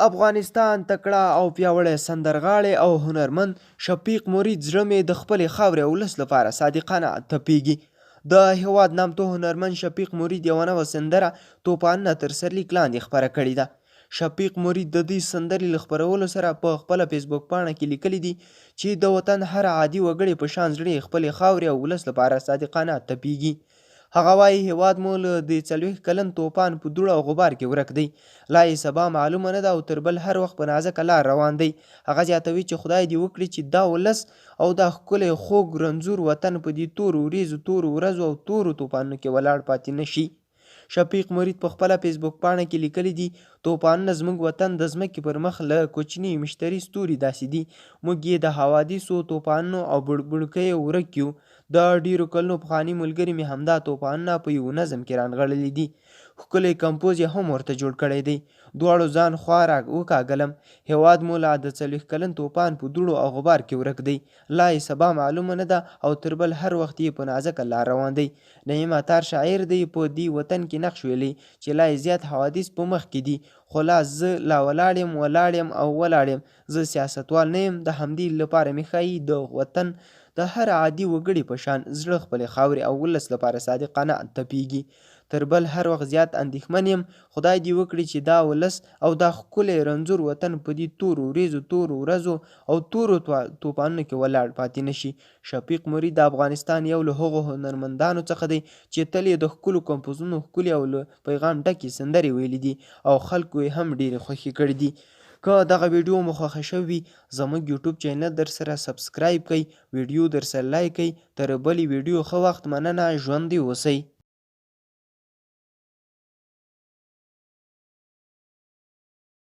افغانستان تکړه او پیاوړی سندرغاړی او هنرمند شفیق مرید زړه مې د خپلې خاورې او ولس لپاره صادقانه تپېږي. د هېواد نامتو هنرمند شفیق مرید یوه نوه سندره توپانونه تر سرلیک لاندې خپره کړې ده. شفیق مرید د دې سندرې له خپرولو سره په خپله فیسبوک پاڼه کې لیکلي دي چې د وطن هر عادي وګړي په شان زړه یې خپلې خاورې او ولس لپاره صادقانه تپېږي. هغه وایي هېواد مو له د 40 کلن توپان په دوړ او غبار کې ورک دی. لا یې سبا معلومه نه ده او تر بل هر وخت په نازکه لار روان دی. هغه زیاتوي چې خدای دې وکړي چې دا ولس او دا ښکلی خوږ رنځور وطن په دې تورو وریځو تورو ورځو او تورو توپانونو کې ولاړ پاتې نه شي. شفیق مرید په خپله فیسبوک پاڼه کې لیکلي دي توپانونه زموږ وطن د ځمکې پر مخ له کوچني مشتري ستوري داسې دي. موږ یې د حوادثو توپانونو او بړکیو ورک یو. د ډیرو کلونو پخواني ملګري مې همدا توپانونه په یو نظم کې رانغړلي دي. ښکلی کمپوز یې هم ورته جوړ کړی دی. دواړو ځان خوا وکاږلم. هېواد مو لا د 40 کلن توپان په دوړو او غبار کې ورک دی. لا یې سبا معلومه نه ده او تر بل هر وخت یې په نازکه لار روان دی. نعیم عطار شاعر دی په دې وطن کې نقش ویلی چې لا یې زیات حوادث په مخ کې دي. خو لا زه لا ولاړ یم او ولاړ یم. زه سیاستوال نه یم. د همدې لپاره مې ښایي د وطن د هر عادي وګړي په شان زړه خپلې خاورې او ولس لپاره صادقانه تپېږي. تر بل هر وخت زیات اندېښمن یم. خدای دې وکړي چې دا ولس او دا ښکلی رنځور وطن په دې تورو وریځو تورو ورځو او تورو توپانونو کې ولاړ پاتې نه شي. شفیق مرید د افغانستان یو له هغو هنرمندانو څخه دی چې تل یې د ښکلو کمپوزونو ښکلي او له پیغام ډکې سندرې ویلي دي او خلکو یې هم ډېرې خوښې کړي دي. که دغه ویډیو مو خوښه شوې زموږ یوټیوب چینل در سره سبسکرایب کړئ، ویډیو در سره لایک کړئ. تر بلې ویډیو ښه وخت مننه. ژوندي اوسئ.